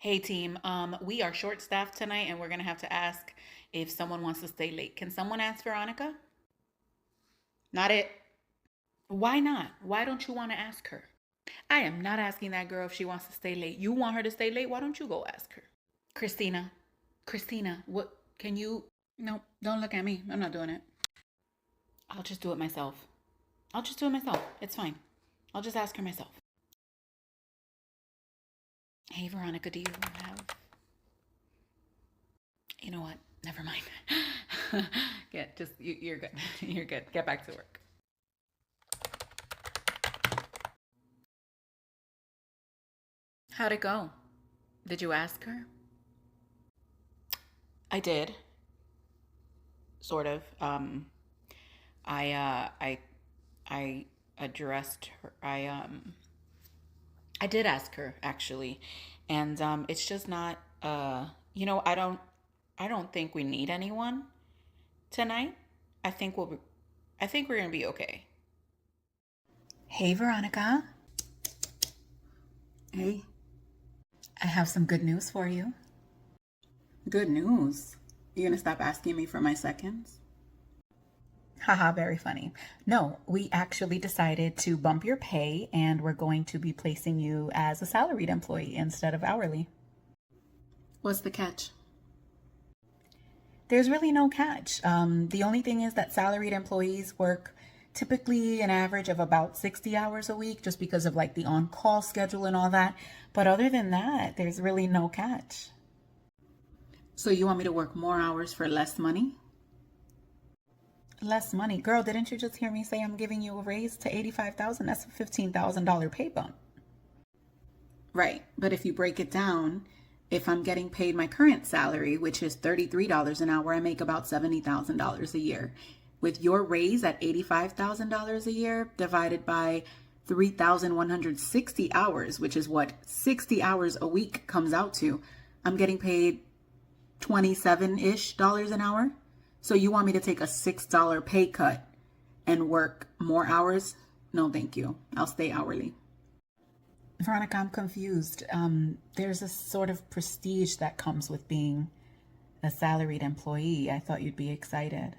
Hey team, we are short staffed tonight and we're gonna have to ask if someone wants to stay late. Can someone ask Veronica? Not it. Why not? Why don't you want to ask her? I am not asking that girl if she wants to stay late. You want her to stay late? Why don't you go ask her? Christina, Christina, what can you? No, don't look at me. I'm not doing it. I'll just do it myself. I'll just do it myself. It's fine. I'll just ask her myself. Hey Veronica, do you have you know what? Never mind. You're good. You're good. Get back to work. How'd it go? Did you ask her? I did, sort of. I I addressed her. I did ask her actually, and it's just not. I don't think we need anyone tonight. I think we'll. I think we're gonna be okay. Hey, Veronica. Hey, I have some good news for you. good news. You gonna stop asking me for my seconds? Haha, very funny. No, we actually decided to bump your pay and we're going to be placing you as a salaried employee instead of hourly. What's the catch? There's really no catch. The only thing is that salaried employees work typically an average of about 60 hours a week just because of like the on-call schedule and all that. But other than that, there's really no catch. So you want me to work more hours for less money? Less money. Girl, didn't you just hear me say I'm giving you a raise to 85,000? That's a $15,000 pay bump. Right, but if you break it down, if I'm getting paid my current salary, which is $33 an hour, I make about $70,000 a year. With your raise at $85,000 a year divided by 3,160 hours, which is what 60 hours a week comes out to, I'm getting paid 27-ish dollars an hour. So you want me to take a $6 pay cut and work more hours? No, thank you. I'll stay hourly. Veronica, I'm confused. There's a sort of prestige that comes with being a salaried employee. I thought you'd be excited.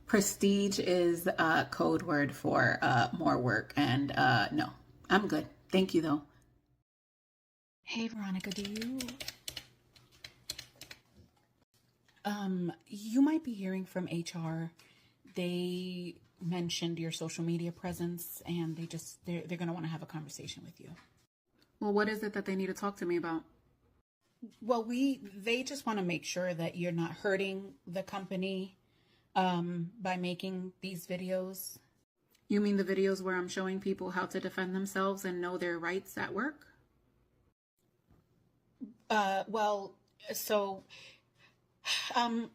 Prestige is a code word for more work. And no, I'm good. Thank you, though. Hey, Veronica, you might be hearing from HR. They mentioned your social media presence and they're going to want to have a conversation with you. Well, what is it that they need to talk to me about? Well, they just want to make sure that you're not hurting the company by making these videos. You mean the videos where I'm showing people how to defend themselves and know their rights at work? Well, so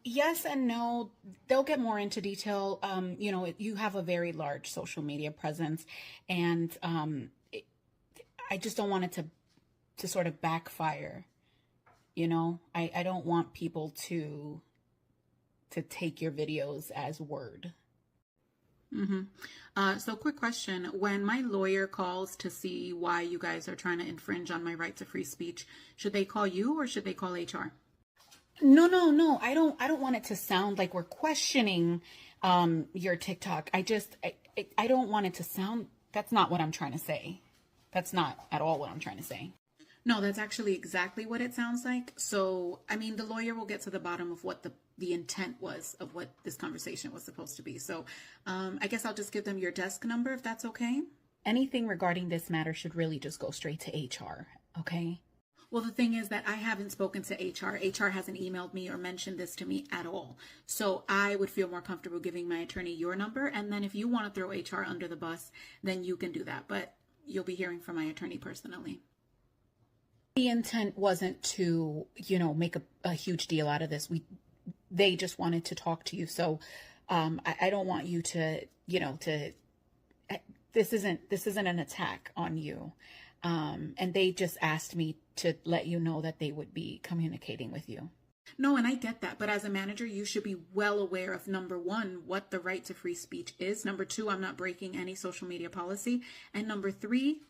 yes and no. They'll get more into detail. You have a very large social media presence, and I just don't want it to sort of backfire. I don't want people to take your videos as word. So quick question. When my lawyer calls to see why you guys are trying to infringe on my right to free speech, should they call you or should they call HR? No. I don't want it to sound like we're questioning your TikTok. I don't want it to sound. That's not what I'm trying to say. That's not at all what I'm trying to say. No, that's actually exactly what it sounds like. So, I mean, the lawyer will get to the bottom of what the intent was of what this conversation was supposed to be. So, I guess I'll just give them your desk number if that's okay. Anything regarding this matter should really just go straight to HR, okay? Well, the thing is that I haven't spoken to HR. HR hasn't emailed me or mentioned this to me at all. So I would feel more comfortable giving my attorney your number. And then if you want to throw HR under the bus, then you can do that. But you'll be hearing from my attorney personally. The intent wasn't to, make a huge deal out of this. They just wanted to talk to you. So I don't want you to, this isn't an attack on you. And they just asked me to let you know that they would be communicating with you. No, and I get that. But as a manager, you should be well aware of, number one, what the right to free speech is. Number two, I'm not breaking any social media policy. And number three,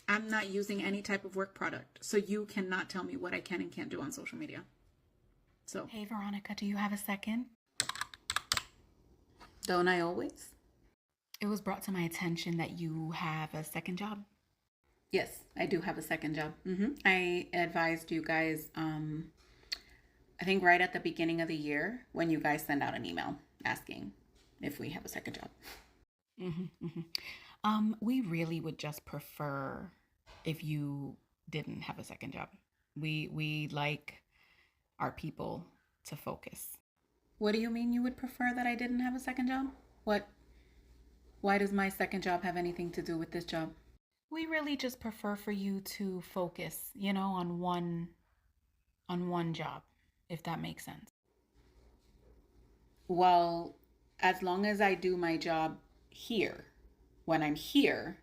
I'm not using any type of work product. So you cannot tell me what I can and can't do on social media. So, Hey, Veronica, do you have a second? don't I always? It was brought to my attention that you have a second job. Yes, I do have a second job. I advised you guys, I think right at the beginning of the year when you guys send out an email asking if we have a second job. We really would just prefer if you didn't have a second job. We like our people to focus. What do you mean you would prefer that I didn't have a second job? What? Why does my second job have anything to do with this job? We really just prefer for you to focus, on one job, if that makes sense. Well, as long as I do my job here, when I'm here,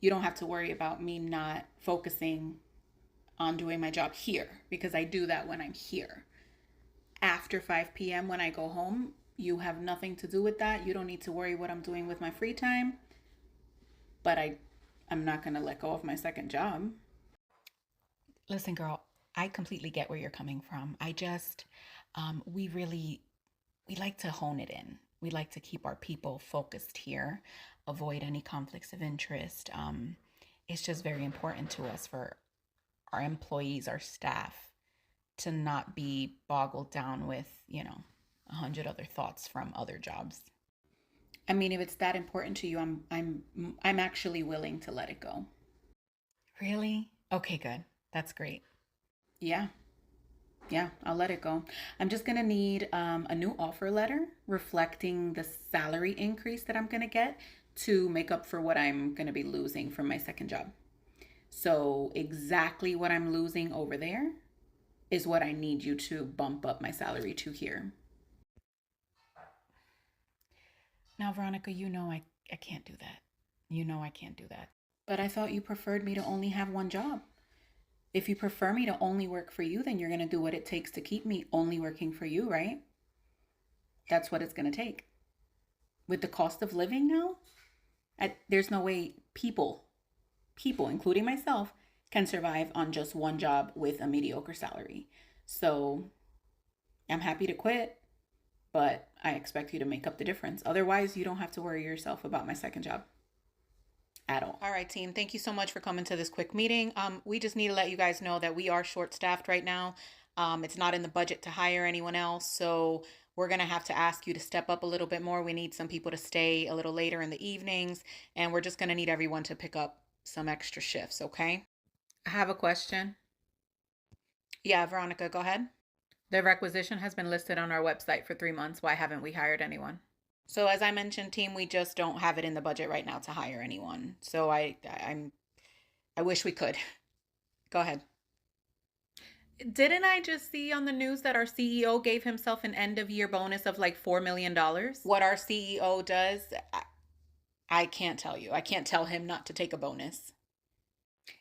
you don't have to worry about me not focusing on doing my job here because I do that when I'm here. After 5 p.m. when I go home, you have nothing to do with that. You don't need to worry what I'm doing with my free time. But I'm not going to let go of my second job. Listen, girl, I completely get where you're coming from. I just, we like to hone it in. We like to keep our people focused here, avoid any conflicts of interest. It's just very important to us for our employees, our staff, to not be boggled down with, 100 other thoughts from other jobs. I mean, if it's that important to you, I'm actually willing to let it go. Really? Okay, good. That's great. Yeah. Yeah, I'll let it go. I'm just going to need a new offer letter reflecting the salary increase that I'm going to get to make up for what I'm going to be losing from my second job. So, exactly what I'm losing over there is what I need you to bump up my salary to here. Now, Veronica, I can't do that. I can't do that. But I thought you preferred me to only have one job. If you prefer me to only work for you, then you're going to do what it takes to keep me only working for you, right? That's what it's going to take. With the cost of living now, there's no way people, including myself, can survive on just one job with a mediocre salary. So I'm happy to quit, but I expect you to make up the difference. Otherwise, you don't have to worry yourself about my second job at all. All right, team. Thank you so much for coming to this quick meeting. We just need to let you guys know that we are short-staffed right now. It's not in the budget to hire anyone else, so we're going to have to ask you to step up a little bit more. We need some people to stay a little later in the evenings, and we're just going to need everyone to pick up some extra shifts, okay? I have a question. Yeah, Veronica, go ahead. The requisition has been listed on our website for 3 months. Why haven't we hired anyone? So as I mentioned, team, we just don't have it in the budget right now to hire anyone. So I wish we could. Go ahead. Didn't I just see on the news that our CEO gave himself an end of year bonus of like $4 million? What our CEO does, I can't tell you. I can't tell him not to take a bonus.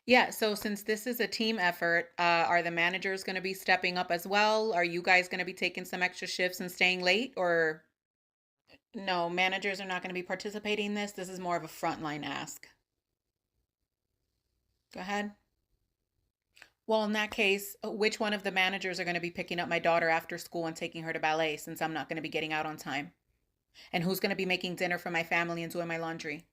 Yeah, so since this is a team effort, are the managers going to be stepping up as well? Are you guys going to be taking some extra shifts and staying late? Or no, managers are not going to be participating in this. This is more of a frontline ask. Go ahead. Well, in that case, which one of the managers are going to be picking up my daughter after school and taking her to ballet since I'm not going to be getting out on time? And who's going to be making dinner for my family and doing my laundry?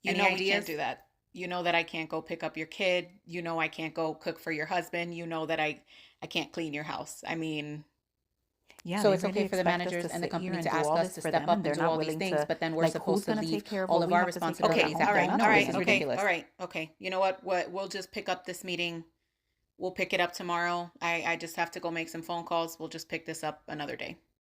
Any ideas? We can't do that. You know that I can't go pick up your kid. You know I can't go cook for your husband. You know that I can't clean your house. I mean, Yeah, so they it's really okay for the expect us managers to and the sit here company and to do ask all us this to for step them, up and and they're do not all these willing things, to, but then we're like, supposed who's to going to leave take care of all what of we our have to take care of? responsibilities Okay, at all their right, feet. all right, This is okay, ridiculous. all right, okay. You know what? We'll just pick up this meeting. We'll pick it up tomorrow. I just have to go make some phone calls. We'll just pick this up another day.